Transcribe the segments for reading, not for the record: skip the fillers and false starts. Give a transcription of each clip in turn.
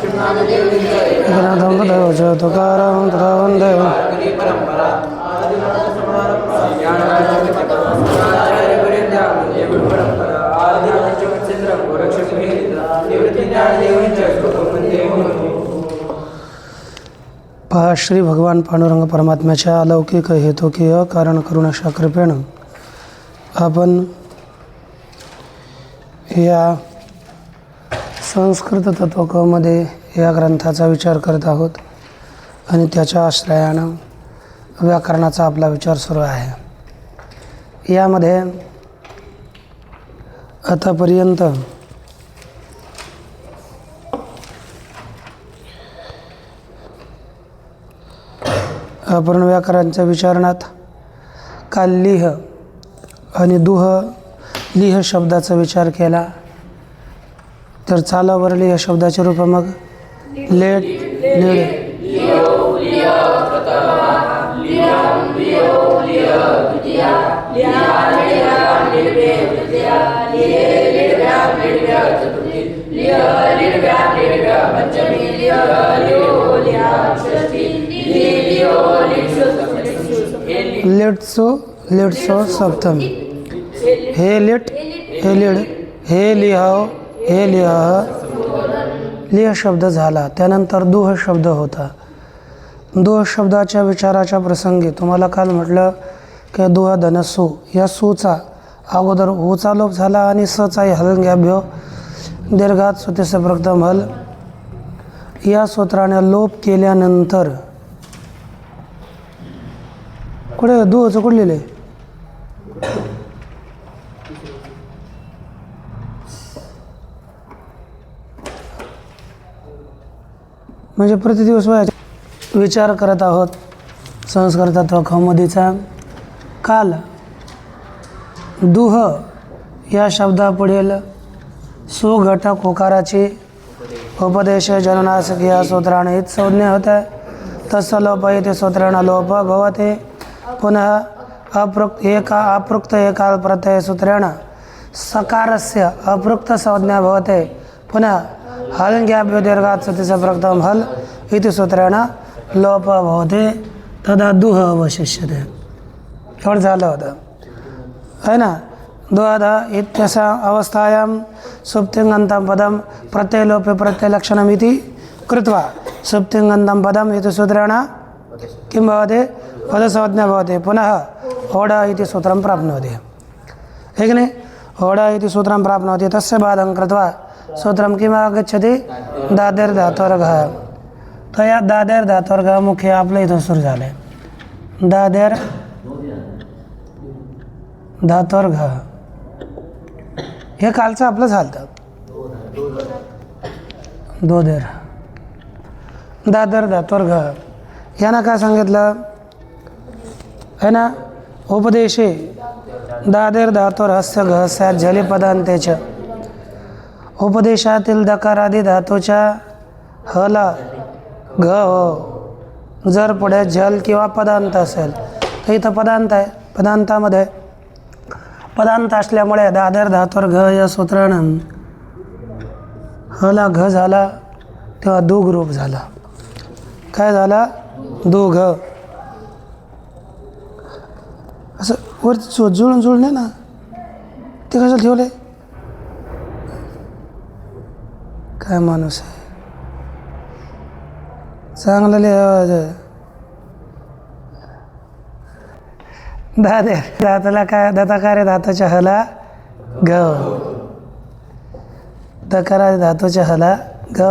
एकनाथं तथैव च तुकारां तथा वन्दे पहा, श्री भगवान पांडुरंग परमात्म्याच्या अलौकिक हेतुकीय कारण करून अशा कृपेनं आपण या संस्कृत तत्वकमध्ये या ग्रंथाचा विचार करत आहोत आणि त्याच्या आश्रयानं व्याकरणाचा आपला विचार सुरू आहे. यामध्ये आतापर्यंत आपण व्याकरणाच्या विचारणात काल लिह आणि दुह लिह शब्दाचा विचार केला. तर चालावर लिह शब्दाचे रूप मग लेट लीड लेट्सो सप्तमी हे लिट हे लीड हे लिहाव हे लिहा लिह शब्द झाला. त्यानंतर दुह शब्द होता. दुह शब्दाच्या विचाराच्या प्रसंगी तुम्हाला काल म्हटलं की दुह धनसू या सूचा अगोदर हुचा लोप झाला आणि सचाही हलंग्याभ्य दीर्घात सुतेस प्रथम हल या सूत्राने लोप केल्यानंतर कुठे दुहचं कुठलेले म्हणजे प्रतिदिवस विचार करत आहोत संस्कृत तत्वकौमुदीचा. काल दुह या शब्दापुढील सुघटक होकाराची उपदेश जननासक या सूत्राने हित संज्ञा होते. तस्य लोप इति सूत्रेण लोप भवते. पुनः अपृक्त एकाल प्रत्यय सूत्रेण सकारस्य अपृक्त संज्ञा भवते. पुनः हलंग्याभ्यो दीर्घात् सुतिस्य प्रथम हल इति सूत्रेण लोप भवते. तदा दुह अवशिष्यते. एवढं झालं होतं है ना. दुहद इत्यस्या अवस्थायां सुप्तिङन्तं पदं प्रत्ययलोपे प्रत्ययलक्षणमिति कृत्वा सुप्तिङन्तं पदम् इति सूत्रेण किं भवति पदसंज्ञा भवति. पुनः ओढ इति सूत्रं प्राप्नोति. है कि नहीं. ओढ इति सूत्रं प्राप्नोति. तस्य बाधं कृत्वा सूत्रं किम् आगच्छति दादेर्धातोर्घः. तर या दादेर्धातोर्घः मुख्य आपलं इथं सुरू झालं आहे. दादेर धातोर्घः हे कालचं आपलं झालं. दोदेर दादर धातोर्घः यानं काय सांगितलं है ना. उपदेशे दादेर धातोर्हस्य घस्य झली पदांतेच उपदेशातील दकारादी धातूच्या हला घ हो जर पुढे झल किंवा पदांत असेल तर इथं पदांत आहे. पदांतामध्ये पदांत असल्यामुळे दादर धातोर घ या सूत्रानं हला घ झाला तेव्हा दुघ रूप झाला. काय झाला दुघ. असं वर जुळले ना ते कसं ठेवले. काय माणूस आहे चांगलं लिहायचं. दादे दाताला काय दताकारे धातूच्या हला ग दकारा धातूच्या हला ग.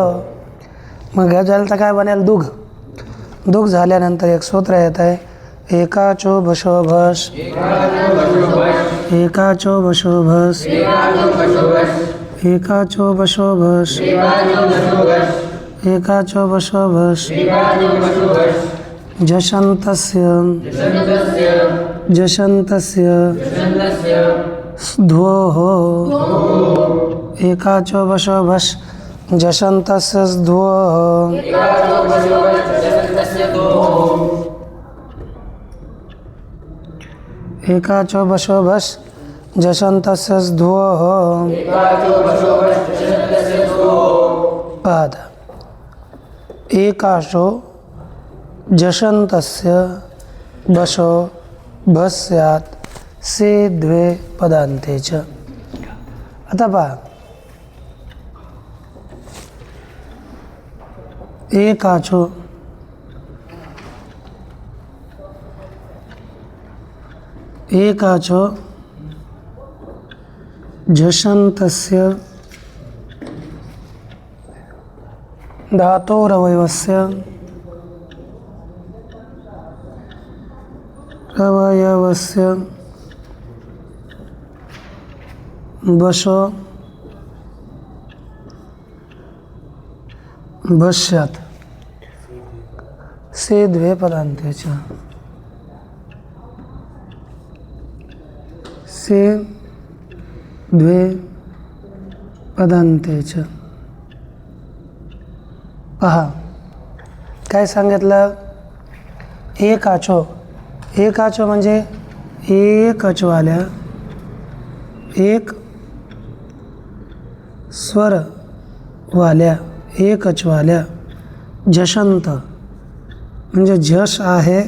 मग ग झालं तर काय बनेल दुघ. दुघ झाल्यानंतर एक सूत्र येत आहे एकाचो बशोभस एकाचो बशोभस एकाचो बशोभस एकाचो बशोभस जशन्तस्य जशन्तस्य ध्वोः एकाचो बशोभस जशन्तस्य ध्वोः. एकाचो बशोभस जशन्तस्य ध्वोः. पाद एकाशो जशंतस्य बशो भस्यात से द्वे पदांते च. आता पहा, एकाचो एकाचो झषन्तस्य धातोरवयवस्य बशो भस्यात् से द्वे पदांते च. से द्वे पदांते च. पहा काय सांगितलं, एकाचो. एकाचो म्हणजे एकचवाल्या, एक स्वर वाल्या, एकचवाल्या. झषंत म्हणजे झष आहे,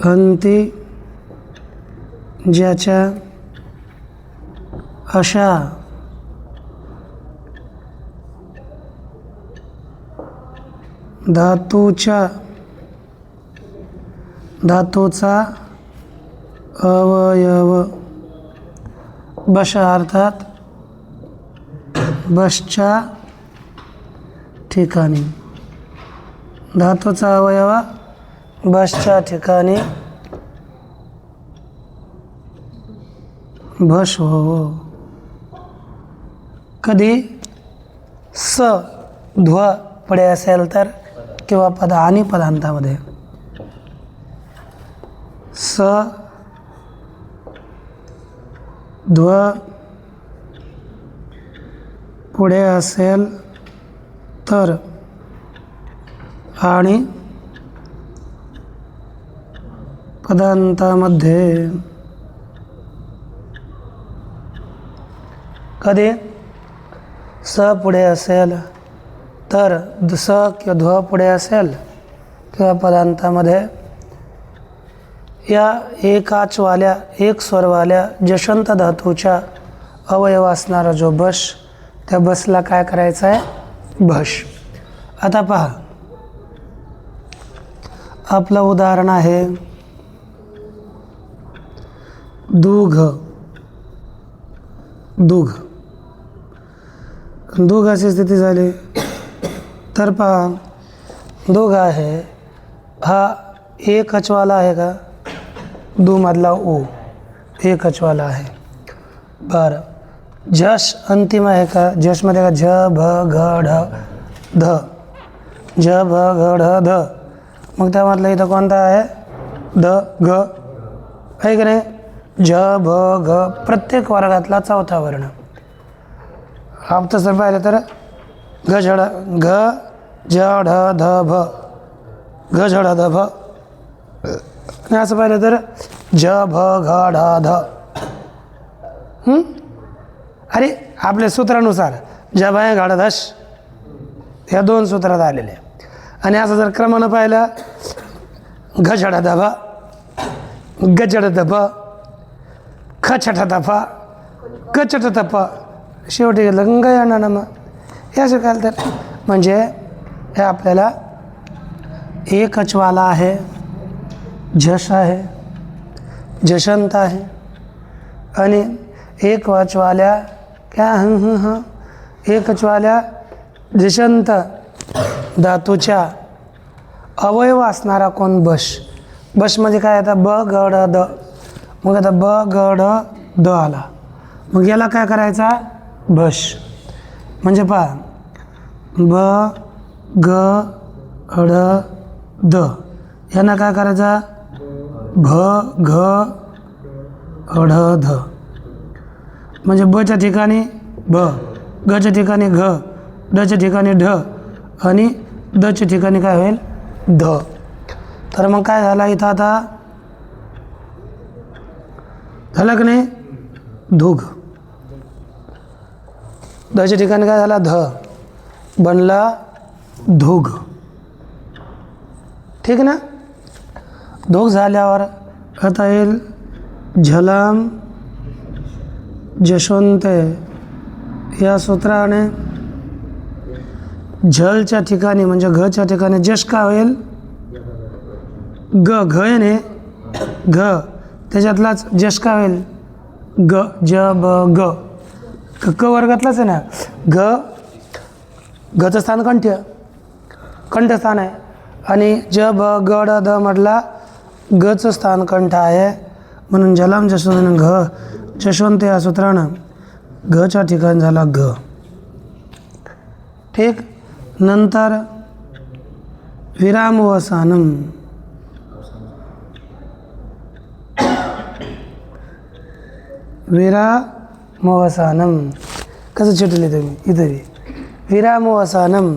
अंती ज्याच्या, अशा धातूचा अवयव. बश अर्थात बसच्या ठिकाणी, धातूचा अवयव बसच्या ठिकाणी भस हो. कधी स ध्व पुढे असेल तर, किंवा पद आणि पदांतामध्ये स ध्व पुढे असेल तर, आणि पदांतामध्ये कधी स पुढे असेल तर, स किंवा ध्व पुढे असेल किंवा पदांतामध्ये या एकाचवाल्या, एक स्वरवाल्या जषंत धातूच्या अवयव असणारा जो बश, त्या बसला काय करायचं आहे, भश. आता पहा, आपलं उदाहरण आहे दुघ. दुघ दुघ अशी स्थिती झाली तर पहा, दुघ आहे हा एकचवाला आहे का, दू मधला ओ एकचवाला आहे. बरं, झश अंतिम आहे का, झशमध्ये का झ भ घ ढ ध, झ भ घ ढ ध. मग त्यामधलं इथं कोणता आहे, ध घ आहे की नाही. झ भ घ प्रत्येक वर्गातला चौथा वर्ण. आप तसं पाहिलं तर घ झड घ झ ढ ध भ, घ झड ध भ. आणि असं पाहिलं तर झ भ घ ढ ध. अरे आपल्या सूत्रानुसार झ भ घ ढ धश ह्या दोन सूत्रात आलेले. आणि असं जर क्रमानं पाहिलं, घ झड ध भ, ग झड ध भ, ख छठ ध फ, क छठ ध फ. शेवटी गेलं ग येणार ना. मग हे असं काय तर म्हणजे हे आपल्याला एकचवाला आहे, झश आहे, झषंत आहे, आणि एक वाचवाल्या क्या एकचवाल्या झषंत धातूच्या अवयव असणारा कोण, बश. बश म्हणजे काय, आता ब ग ड द. मग आता ब ग ड द आला, मग याला काय करायचा, भश. म्हणजे पहा, ब ग ड द यांना काय करायचा, भ घ ढ ध. म्हणजे बच्या ठिकाणी ब, गच्या ठिकाणी घ, डच्या ठिकाणी ढ, आणि दच्या ठिकाणी काय होईल, ध. तर मग काय झाला इथं, आता झालं की नाही, धुग. दच्या ठिकाणी काय झाला, ध. बनला धुग. ठीक ना. धुग झाल्यावर आता येईल झलाम जशवंते. या सूत्राने झलच्या ठिकाणी म्हणजे घच्या ठिकाणी जश का होईल ग. घ आहे ने घ त्याच्यातलाच जश का होईल ग. ज ब ग. क वर्गातलाच आहे ना. घ घचं स्थान कंठस्थान आहे आणि ज ब ग ड द म्हटला गचं स्थान कंठ आहे. म्हणून जलाम जशवंत घ जशवंत या सूत्रानं घच्या ठिकाणी झाला ग. ठीक. नंतर विरामवसानम. विरामवसानम कसं चिटले तुम्ही इथे विरामवसानम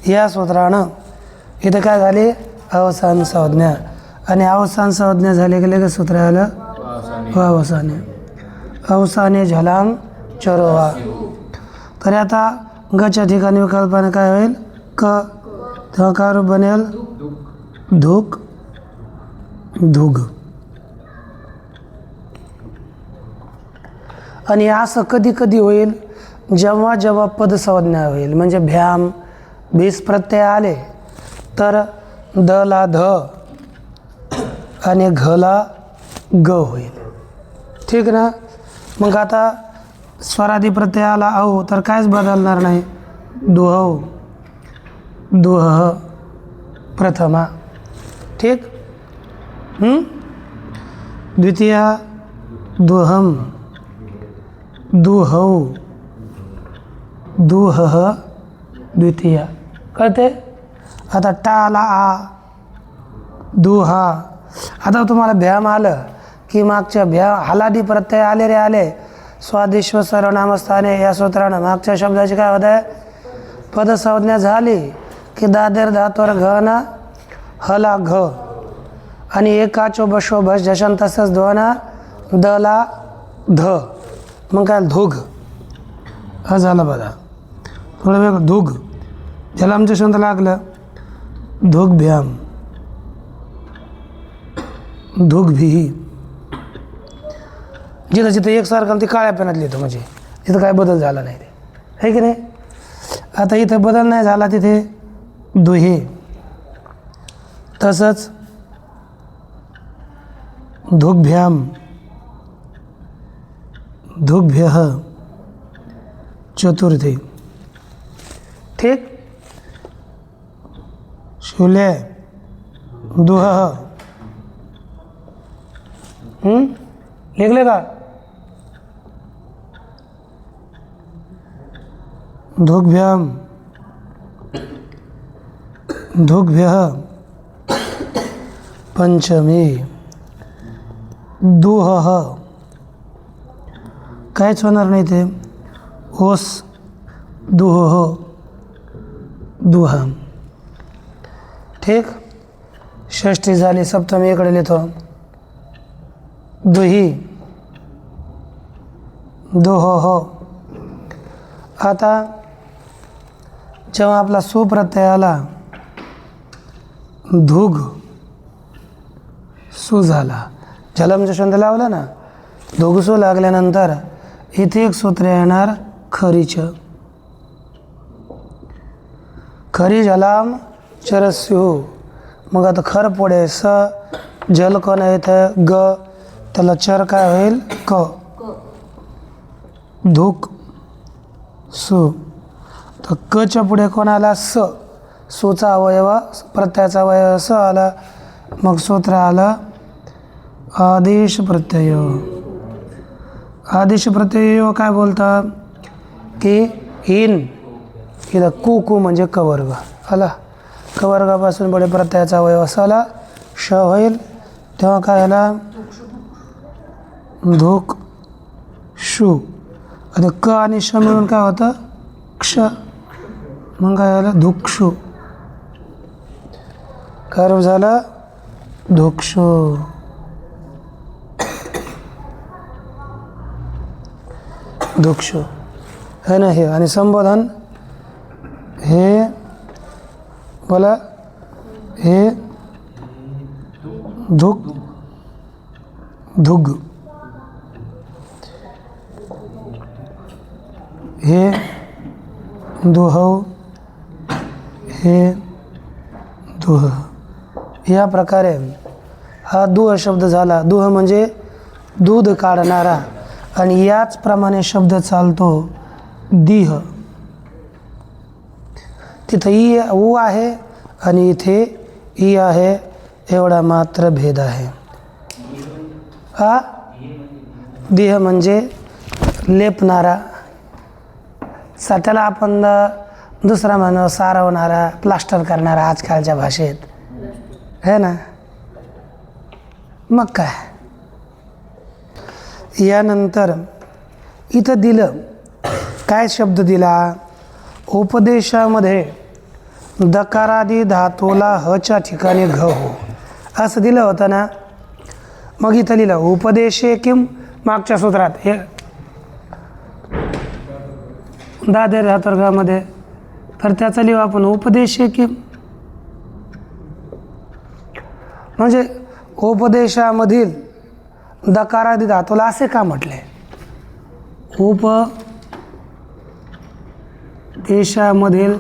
या सूत्रानं इथं काय झाले अवसान संज्ञा आणि अवसान संज्ञा झाले गेले का सूत्र आलं अवसाने. अवसाने झलाम चरोवा. तर आता गच्या ठिकाणी विकल्पाने काय होईल क. तेव्हा काय रूप बनेल धुक धुग. आणि असं कधी कधी होईल जेव्हा जेव्हा पदसंज्ञा होईल म्हणजे भ्याम भीस प्रत्यय आले तर द ला ध आणि घला ग होईल. ठीक ना. मग आता स्वरादी प्रत्यय आला औ तर कायच बदलणार नाही. दुहौ दुह प्रथमा. ठीक. द्वितीया दुहम दुहौ दुह द्वितीया. कळते. आता टा आला आ दुहा. आता तुम्हाला भ्याम आलं की मागच्या हलादी प्रत्यय आले रे आले स्वादिश्व सर्वनामस्थाने या सूत्रानं मागच्या शब्दाची काय होत आहे पदसंज्ञा झाली की दादेर धातोर घ ना हला घ आणि एकाचो बशो भस जशन तसंच ध्वना दला ध. मग काय धुग हा झाला बघा. थोडं वेगळं धुग. ज्याला आमच्या शब्द लागलं धुग भ्याम धुग भी. जिथं जिथं एकसारखं ते काळ्या पेनात लिहितो म्हणजे तिथं काय बदल झाला नाही ते आहे की नाही. आता इथं बदल नाही झाला तिथे दुहे. तसंच धुग्भ्याम धुग्भ्यः चतुर्थी. ठीक. शूले दुह. लिखले का धुग्भ्याम धुग्भ्यः पंचमी दुहः. काहीच होणार नाही ते ओस दुह दुहम. ठीक. षष्ठी झाली. सप्तमी इकडे लिहितो दुही दुह. आता जेव्हा आपला सुप्रत्यय आला धुग सु झाला. जलम जशवंत लावला ना धुग सु लागल्यानंतर इथे एक सूत्र येणार खरीच. खरी जलाम चरस्यु. मग आता खर पुढे स जल कोण येतं ग त्याला चर काय होईल क. धुक सु. तर कच्या पुढे कोण आला स. सुचा अवयव प्रत्ययाचा अवयव स आला. मग सूत्र आलं आदेश प्रत्यय. आदेश प्रत्यय काय बोलतात की इन इथं कु कु म्हणजे कवर्ग आला. कवर्गापासून पुढे प्रत्ययाचा अवयव असा आला श होईल तेव्हा काय आला धुक शू. आता क आणि श मिळून काय होतं क्ष. मग काय झालं धुक्षू. काय रूप झालं धुक्षू. धुक्षू है ना हे. आणि संबोधन हे बोला हे धुग धुग, हे दुहव, हे दुह. या प्रकारे हा दुह शब्द झाला. दुह म्हणजे दूध काढणारा, आणि याचप्रमाणे शब्द चालतो दीह. तिथं ई ऊ आहे आणि इथे ई आहे, एवढा मात्र भेद आहे. हा दीह म्हणजे लेपणारा, त्याला आपण दुसरा म्हणू सारवणारा, प्लास्टर करणारा आजकालच्या भाषेत, है ना. मग काय, यानंतर इथं दिलं काय शब्द दिला, उपदेशामध्ये दकारादी धातूला हच्या ठिकाणी घ हो असं दिलं होतं ना. मग इथं लिहिलं उपदेशे किम, मागच्या सूत्रात हे दादर धातुर्गामध्ये, तर त्याचं लिहू आपण उपदेशे किम. म्हणजे उपदेशामधील दकारादी धातूला असे का म्हटले, उपदेशामधील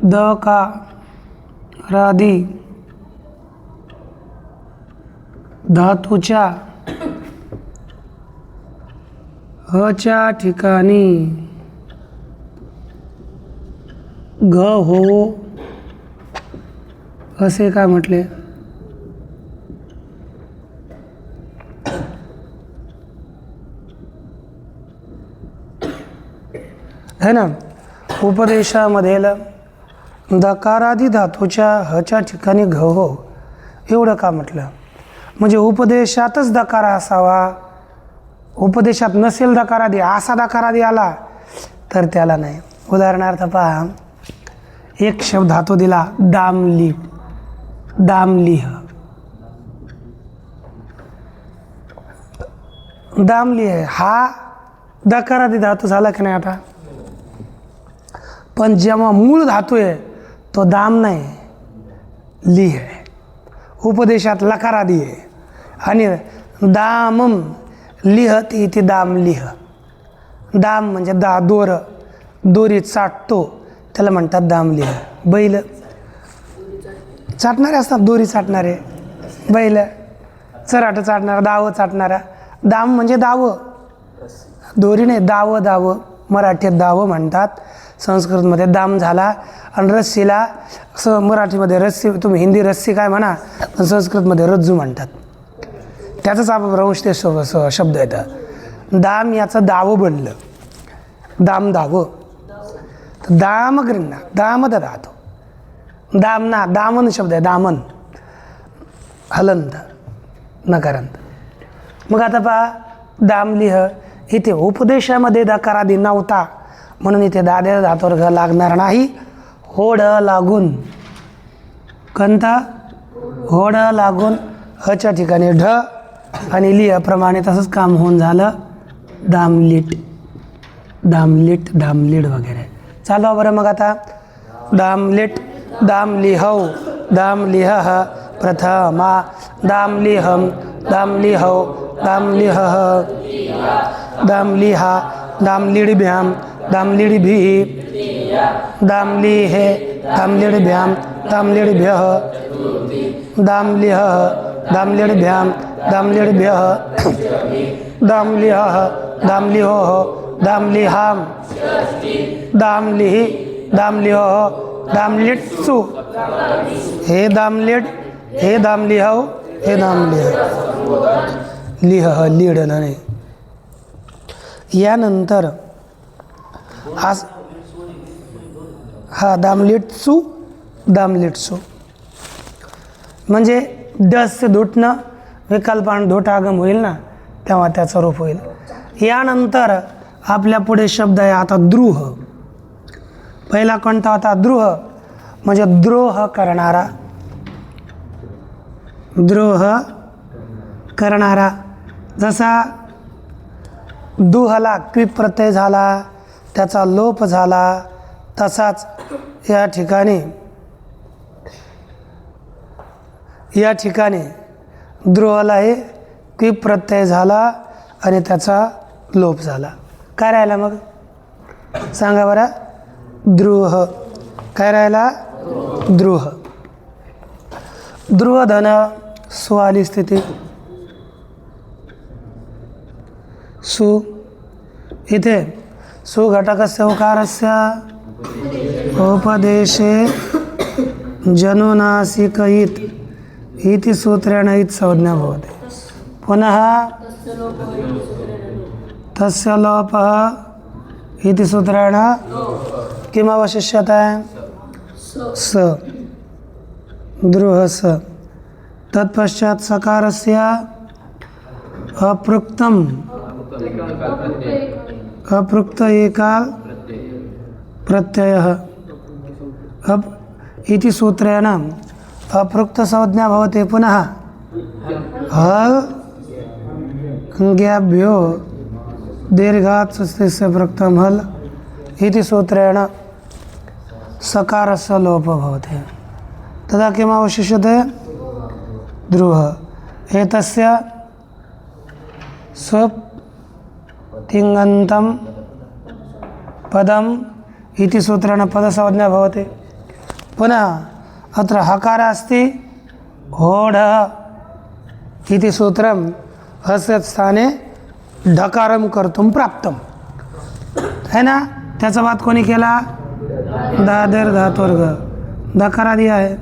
दकारादी धातूच्या हच्या ठिकाणी घ हो असे का म्हटले. है ना. उपदेशामधील दकारादी धातूच्या हच्या ठिकाणी घ हो एवढं का म्हटलं, म्हणजे उपदेशातच दकार असावा, उपदेशात नसेल दकारादी, असा दकारादी आला तर त्याला नाही. उदाहरणार्थ पहा, एक शब्द धातू दिला दामली, दामलिह, दामलिह हा दकारादी धातू झाला की नाही आता. पण जेव्हा मूळ धातू आहे तो दाम नाही, लिह आहे. उपदेशात लकारादी आहे, आणि दामम लिहत इथे दाम लिह. दाम म्हणजे दोर, दोरी चाटतो त्याला म्हणतात दाम लिह. बैल चाटणारे असतात, दोरी चाटणारे बैल, चराट चाटणारा, दावं चाटणारा. दाम म्हणजे दावं, दोरी नाही, दावं, दावं मराठीत दावं म्हणतात, संस्कृतमध्ये दाम झाला. आणि रस्सीला मराठीमध्ये रस्सी, तुम्ही हिंदी रस्सी काय म्हणा, पण संस्कृतमध्ये रज्जू म्हणतात. त्याचाच अपभ्रंश ते शब्द येतं. दाम याचं दावं बनलं, दाम दावं. दाम गृह्णा, दामद धातू, दामना दामन शब्द आहे, दामन हलंत नकारांत. मग आता पहा दामलिह, इथे उपदेशामध्ये दकारादी नव्हता म्हणून इथे दाद्या धातूवर घ लागणार नाही. होड लागून, कंता होड लागून हच्या ठिकाणी ढ, आणि लिहप्रमाणे तसंच काम होऊन झालं दामलीट, दामलीट, दामलीड वगैरे. चालू बरं. मग आता दामलीट, दामलिहौ, दामलिह प्रथमा, दामलिहम, दामलिहौ, दामलिह, दामलिहा, दामलिडभ्याम, दामलिडभिः, दामलिहे, दामलिडभ्याम, दामलिडभ्यः, दामलिह, दामलिडभ्याम, दामलिडभ्यः, दामलिह, दामलिहोः, दामलिहाम, दामलिः, दामलिहोः, दामलिट्सु, हे दामलिड, हे दामलिहौ, हे दामलिह, लिह लीड नाही. यानंतर आज हा दामलिट्सू, दामलिट्सू म्हणजे डस से धुटणं, विकल्पान धोटागम होईल ना, तेव्हा त्याचं रूप होईल. यानंतर आपल्या पुढे शब्द आहे आता द्रुह. पहिला कोणता होता, द्रुह म्हणजे द्रोह करणारा, द्रोह करणारा. जसा दुहला क्विप प्रत्यय झाला, त्याचा लोप झाला. तसाच या ठिकाणी द्रुहलाही क्विप प्रत्यय झाला आणि त्याचा लोप झाला. काय राहिला मग सांगा बरं? द्रुह. काय राहिला? द्रुह. द्रुहधन सु आली स्थिती. सु इथे सु घटकस्य उकारस्य उपदेशे जनुनासिक इत इति सूत्रेण इत संज्ञा भवति. पुनः तस्य लोपः इति सूत्रेण किम् अवशिष्यते? स. द्रुह स. तत्पश्चात् सकारस्य अपृक्त एकाल प्रत्ययः. अब इति सूत्रेण अपृक्त संज्ञा भवति. पुनः हल ज्ञाभ्यो दीर्घात् सुस्थिस्य प्रक्तम हल इति सूत्रेण सकारस्य लोपः भवति. तदा किम् अवशिष्यते? द्रुह. एतस्य स्वतिङन्तं पदम् इति सूत्रेण पदसंज्ञा भवति. पुनः अत्र हकार अस्ति, होढः इति सूत्रं हस्य स्थाने ढकारं कर्तुं प्राप्तम है ना. त्याचा बात कोणी केला? दादर धातुर्घ. धकार आधी आहे.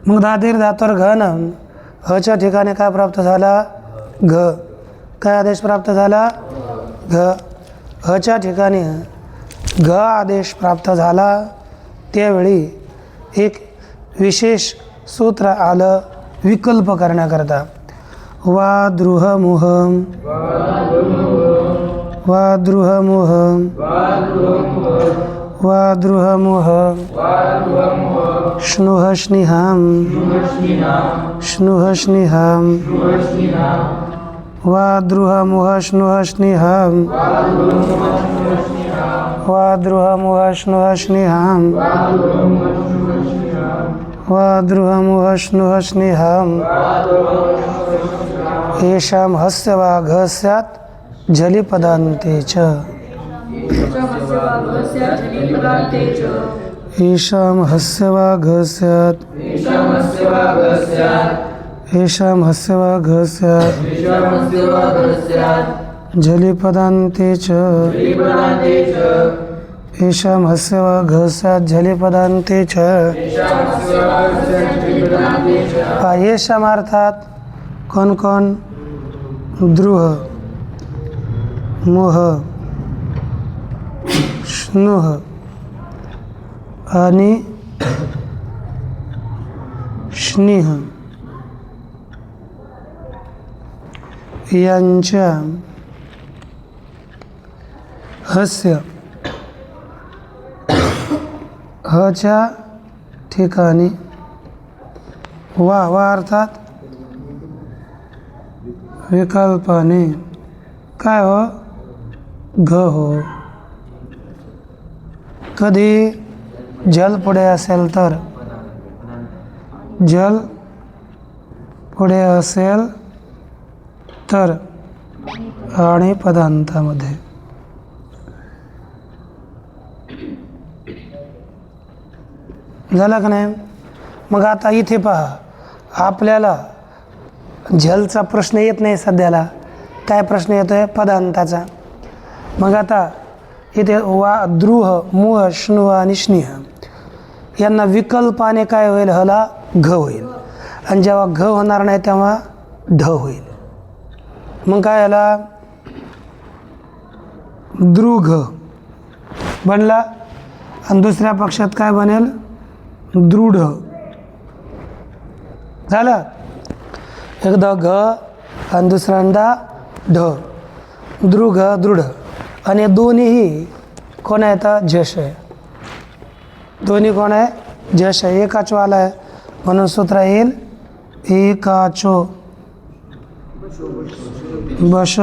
मग दादर धातुर्घ न हच्या ठिकाणी काय प्राप्त झाला? घ. काय आदेश प्राप्त झाला? घ. हच्या ठिकाणी घ आदेश प्राप्त झाला. त्यावेळी एक विशेष सूत्र आलं विकल्प करण्याकरता. वा द्रुहमुहम, वा द्रुहमुहम, वा द्रुहमुहम, श्नुह स्निहम, श्नुह स्निहम, वा द्रुहमुह श्नुह स्निहम, वा द्रुहमुह श्नुह स्निहम, वा द्रुहमुह श्नुह स्निहम. येषां हस्य वा घ स्यात् झलिपदान्ते च. येषां हस्य वा घ स्यात्, येषां हस्य वा घ स्यात् झलिपदान्ते च. येषां हस्य वा घ स्यात् झलिपदान्ते च. येषां अर्थात कौन कौन? द्रुह, मुह, श्नुह आणि स्निह यांच्या हस्य हच्या ठिकाणी वा अर्थात विकल्पाने काय हो? घ हो. कधी जल पुढे असेल तर, जल पुढे असेल तर आणि पदांतामध्ये. झालं का नाही? मग आता इथे पहा, आपल्याला झलचा प्रश्न येत नाही सध्याला. काय प्रश्न येतोय? पदांताचा. मग आता इथे वा द्रुह, मुह, श्नुह आणि स्निह यांना विकल्पाने काय होईल? हला घ होईल. आणि जेव्हा घ होणार नाही तेव्हा ढ होईल. मग काय याला? द्रुघ बनला. आणि दुसऱ्या पक्षात काय बनेल? दृढ. झालं. एकदा घ आणि दुसऱ्यांदा ढ. दृघ, दृढ. आणि दोन्हीही कोण आहे? तर झष आहे. दोन्ही कोण आहे? झष आहे. एकाचो आला आहे म्हणून सूत्र येईल एकाचो. बश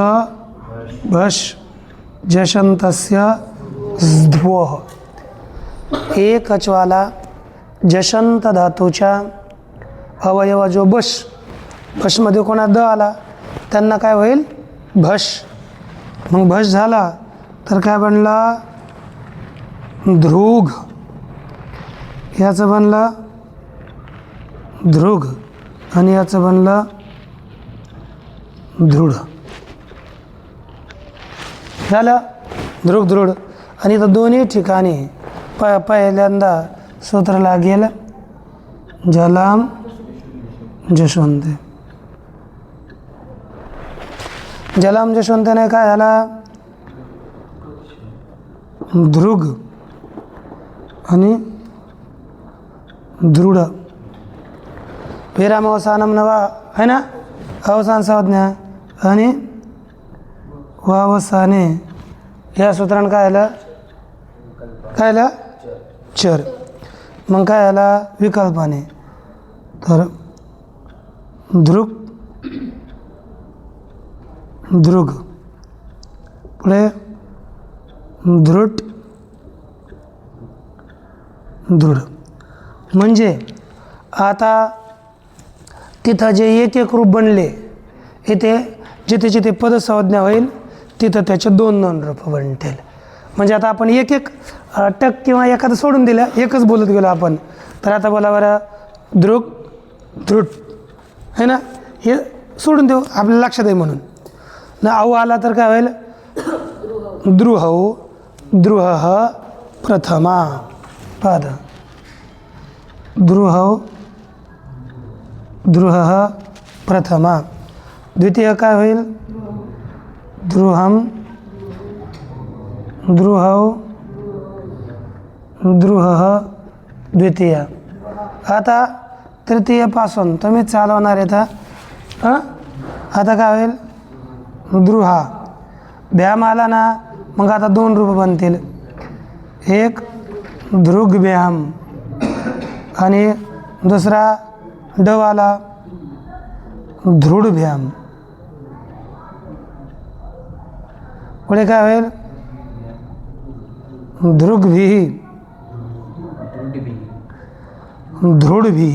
भश जशंतस्य ध्वोः. एक अचवाला जशंत धातूच्या अवयव जो बशमध्ये कोणा द आला त्यांना काय होईल भश. मग भश झाला तर काय बनला ध्रुग. याचं बनलं ध्रुग आणि याचं बनलं दृढ. झालं ध्रुग दृढ. आणि तर दोन्ही ठिकाणी पहिल्यांदा सूत्र लागेल जलाम जशवंते. जलाम जशवंतेने काय झाला ध्रुग आणि दृढ. विराम अवसानम नवा है ना अवसान संज्ञा आणि वावसाने या सूत्रानं काय आलं चर. मग काय आला विकल्पाने तर दृग दृग पुढे दृढ दृढ. म्हणजे आता तिथं जे एक एक रूप बनले इथे जिथे जिथे पदसंज्ञा होईल तिथं त्याचे दोन दोन रूप बनतील. म्हणजे आता आपण एक एक टक किंवा एखादं सोडून दिलं एकच बोलत गेलो आपण. तर आता बोला बरं दृग दृढ है ना हे सोडून देऊ आपल्या लक्षात आहे म्हणून. ना आऊ आला तर काय होईल द्रुहौ द्रुह प्रथमा पाद. द्रुहौ द्रुह प्रथमा. द्वितीय काय होईल द्रुहम द्रुहौ द्रुह द्वितीय. आता तृतीयपासून तुम्ही चालवणार आहेत हां. आता काय होईल द्रुहा. व्यायाम आला ना मग आता दोन रूप बनतील. एक दृग व्यायाम आणि दुसरा डवाला दृढ व्यायाम. पुढे काय होईल दृग्भी दृढभी.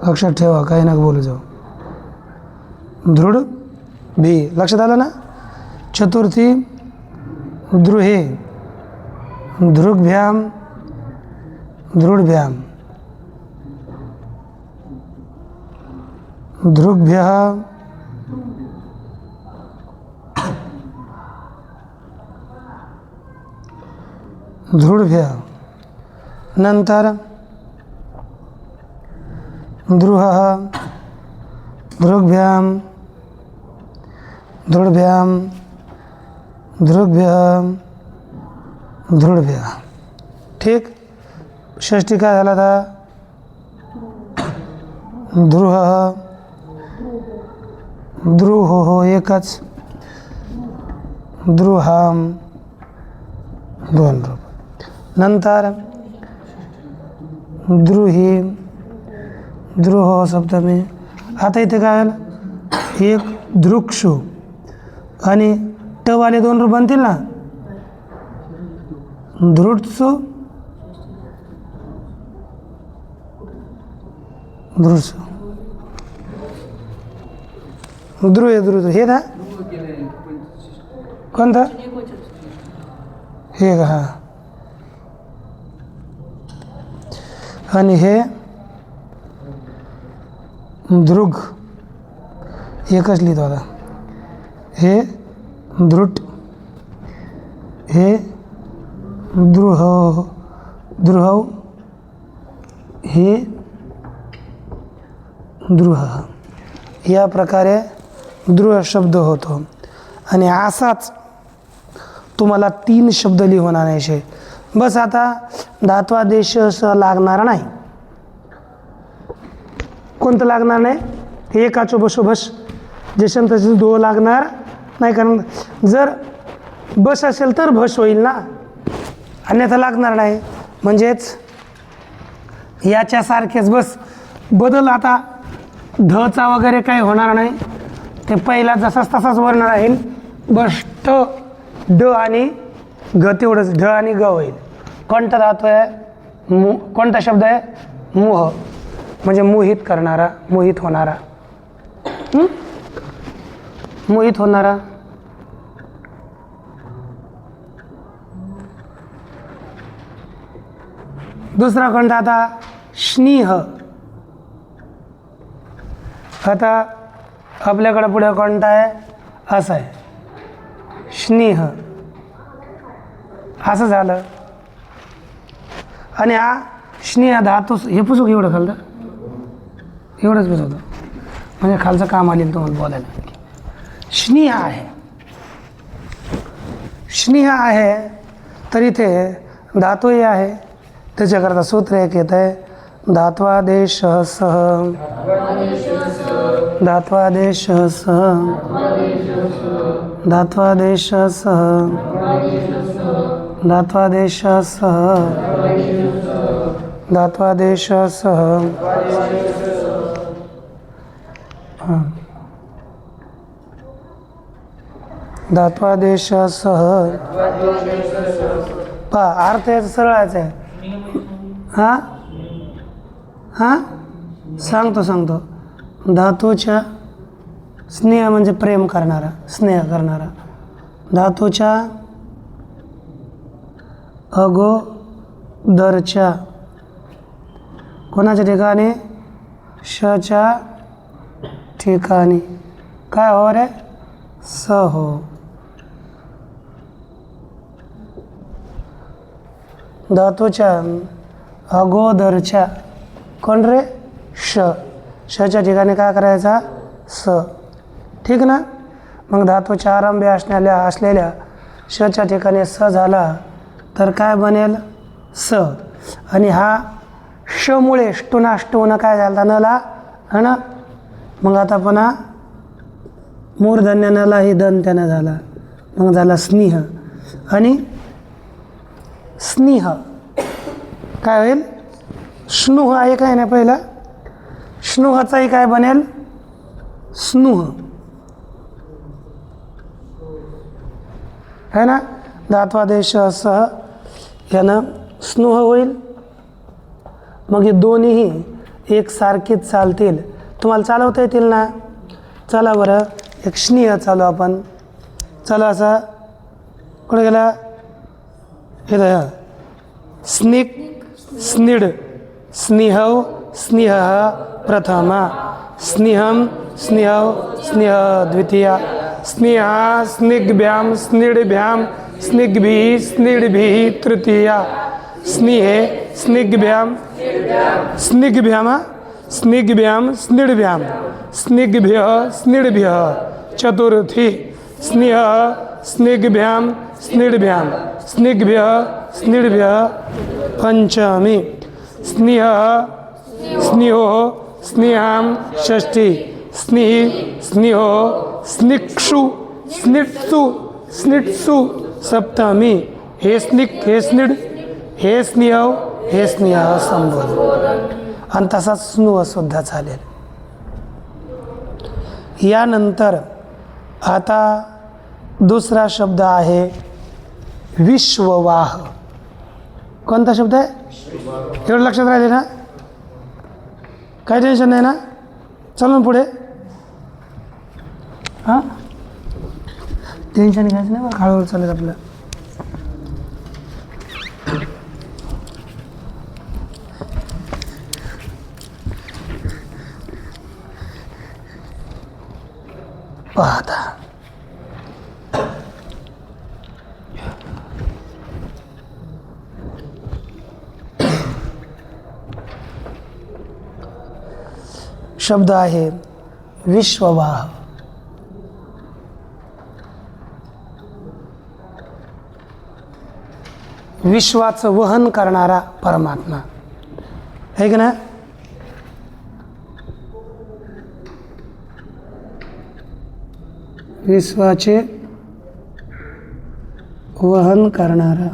लक्षात ठेवा काही नका बोलू जाऊ. दृढ भी लक्षात आलं ना. चतुर्थी द्रुहे दृग्भ्याम दृढभ्याम दृग्भ्यः दृढभ्यः. नंतर द्रुहः दृग्भ्याम दृढभ्याम दृग्भ्याम दृढभ्याम. ठीक. षष्टी काय झाला था द्रुहः द्रुहो एकच द्रुहाम दोन रूप. नंतर द्रुही द्रुहो सप्तमी. आता इथे काय आलं एक दृक्षु आणि टवाले दोन रूप बनतील ना दृढसु दृढसु द्रुहे दृढ. हे ना कोणतं हे का हां. आणि हे दृग एकच लिहितो आता. हे दृढ हे द्रुह द्रुहौ हे द्रुह. या प्रकारे दृढ शब्द होतो. आणि असाच तुम्हाला 3 शब्द लिहून आणायचे बस. आता धात्वादेश लागणार नाही. कोणतं लागणार नाही एकाचो बशोबश जशंतचे दो लागणार नाही. कारण जर बस असेल तर भश होईल ना अन्यथा लागणार नाही. म्हणजेच याच्यासारखेच बस बदल आता धचा वगैरे काही होणार नाही. ते पहिला जसाच तसाच वर्ण राहील, बस ट ड आणि ग तेवढंच, ढ आणि ग होईल. कोणता धातू आहे? कोणता शब्द आहे? मोह, म्हणजे मोहित करणारा, मोहित होणारा. मोहित होणारा. दुसरा कोणता आता? स्नेह. आता आपल्याकडे पुढे कोणता आहे? असं आहे स्नेह. असं झालं. आणि हा स्नेह धातू, हे पुसूक एवढं खालतं, एवढंच पुसवतो म्हणजे खालचं काम आलेलं तुम्हाला बोलायला. स्नेह आहे, स्नेह आहे, तर इथे धातूही आहे. त्याच्याकरता सूत्र एक येत आहे, धात्वादेश सह, धात्वादेश सह, धात्वादेश सह, धात्वादेश सह, धात्वादेश सह. धात्वादेश सह. पहा अर्थ याचा सरळच आहे. हां हां सांगतो. धातूच्या, स्नेह म्हणजे प्रेम करणारा, स्नेह करणारा. धातूच्या अगोदरच्या कोणाच्या ठिकाणी? शच्या ठिकाणी काय हो रे? स हो. धातूच्या अगोदरच्या कोण रे? श. शच्या ठिकाणी काय करायचा? स. ठीक ना? मग धातूच्या आरंभी असलेल्या शच्या ठिकाणी स झाला तर काय बनेल? स. आणि हा श मुळे ष्टुना काय झाला? नला है ना. मग आता पुन्हा मूर्धन्य नला ही दंत्यानं झाला, मग झाला स्नेह. आणि स्नेह काय होईल? स्नुह आहे काय ना पहिला, स्नुहाचाही काय बनेल? स्नुह है ना. धात्वादेश सह यानं स्नुह होईल. मग हे दोन्हीही एकसारखीच चालतील, तुम्हाला चालवता येतील ना. चला बरं, एक स्नेह चालू आपण. चला असा कुठे गेला? इथं स्निक स्निड, स्नेहव स्नेह प्रथमा, स्नेहम स्नेहव स्नेह द्वितीया, स्नेहा स्निग्भ्याम स्निड्भ्याम स्निग्भिः स्निड्भिः तृतीया, स्नेहे स्निग्भ्याम स्निग्भ्याम स्निग्भ्याम स्निड्भ्याम स्निग्भ्यः स्निड्भ्यः चतुर्थी, स्नेह स्निग्भ्याम स्निड्भ्याम स्निग्भ्यः स्निड्भ्यः पंचमी, स्नेह स्नेहो स्नेहाम षष्ठी, स्नेही स्नेहो स्निक्षु स्निट्सु स्निट्सु सप्तमी. हे स्निक हे स्निड हे स्नेहव हे स्नेह संबोध. आणि तसाच स्नुह सुद्धा चालेल. यानंतर आता दुसरा शब्द आहे विश्ववाह. कोणता शब्द आहे? एवढं लक्षात राहिले ना? काही टेन्शन नाही ना? चलून पुढे. हां टेन्शन घ्यायचं नाही, हळूहळू चालेल आपलं. पाहता शब्द आहे विश्ववाह. विश्वाचं वहन करणारा परमात्मा आहे की ना. विश्वाचे वहन करणारा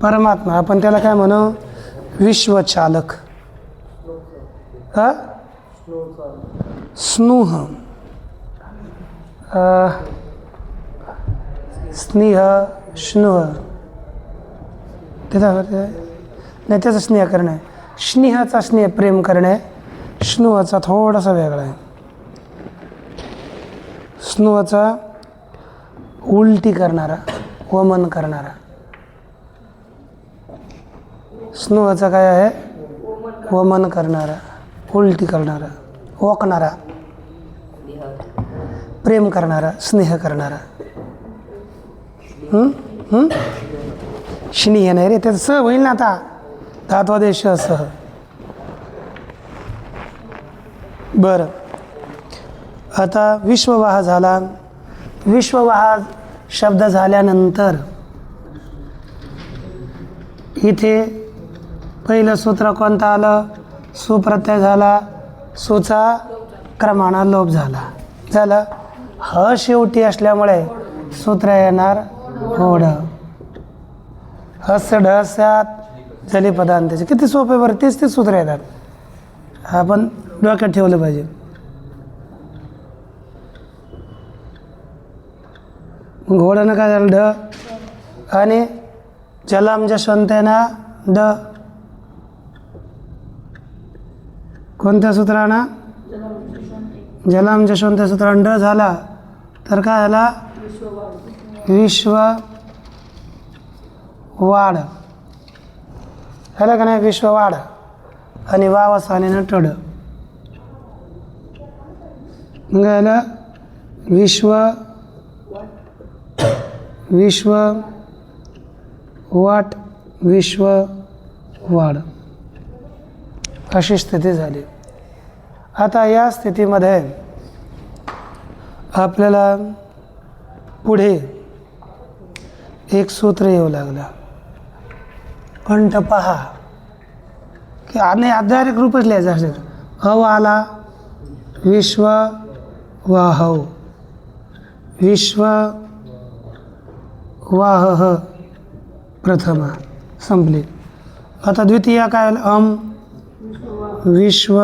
परमात्मा, आपण त्याला काय म्हणू? विश्वचालक. स्नुह स्नेह स्नुह त्याचा नाही, त्याचा स्नेह करणे. स्नेहाचा स्नेह प्रेम करणे, स्नुहाचा थोडासा वेगळा आहे. स्नुहाचा उलटी करणारा, वमन करणारा. स्नुहाचा काय आहे? वमन करणारा, उलटी करणारा, ओकणारा, प्रेम करणारा, स्नेह करणारा. स्नेह नाही रे, त्याचं स होईल ना आता, धात्वादेश सह. बरं, आता विश्ववाह झाला. विश्ववाह शब्द झाल्यानंतर इथे पहिलं सूत्र कोणतं आलं? सुप्रत्यय झाला, सुचा क्रमानं लोप झाला. झालं. ह शेवटी असल्यामुळे सूत्र येणार ओढ. हस ढस्यात झाली पदांताचे. किती सोपे बरं, तेच ते सूत्र येतात. आपण डोक्यात ठेवलं पाहिजे. घोड्यानं काय झालं? ढ. आणि जलम जशवंतेना ड. कोणत्या सूत्रानं? जलम जशवंत सूत्रानं ड झाला तर काय झाला? विश्व वाढ झालं का नाही? विश्व वाढ. आणि वावसाने टड मग झालं विश्व विश्व वाट विश्व वाढ. अशी स्थिती झाली. आता या स्थितीमध्ये आपल्याला पुढे एक सूत्र येऊ लागलं. कंठ पहा की आणि डायरेक्ट रूपच लिहायचं असेल. हव आला विश्व वाहव विश्व वाह प्रथमा संपली. आता द्वितीय काय अम विश्व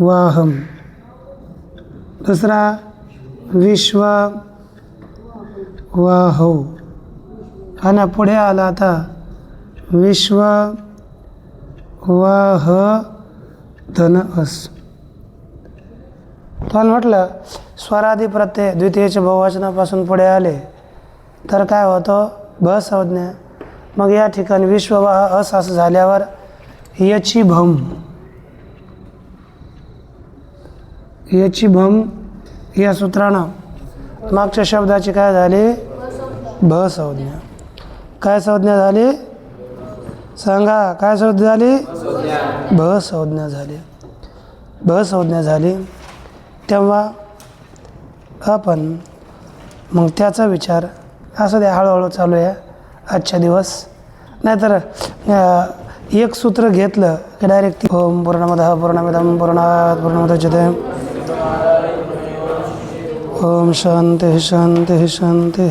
वाहम. दुसरा विश्व वाहव. आणि पुढे आला आता विश्व वाह धन अस. तुम्हाला म्हटलं स्वरादी प्रत्यय द्वितीयच्या बहुवचनापासून पुढे आले तर काय होतं? भ संज्ञा. मग या ठिकाणी विश्ववाह अस असं झाल्यावर याची भम याची भम या सूत्रानं मागच्या शब्दाची काय झाली? भ संज्ञा. काय संज्ञा झाली? सांगा, काय संज्ञा झाली? भ संज्ञा झाली. भ संज्ञा झाली तेव्हा आपण मग त्याचा विचार असं द्या हळूहळू चालू आहे आजच्या दिवस. नाहीतर एक सूत्र घेतलं की डायरेक्ट ओम पूर्णमदः पूर्णमिदं पूर्णात् पूर्णमुदच्यते. ओम शांती शांती शांती.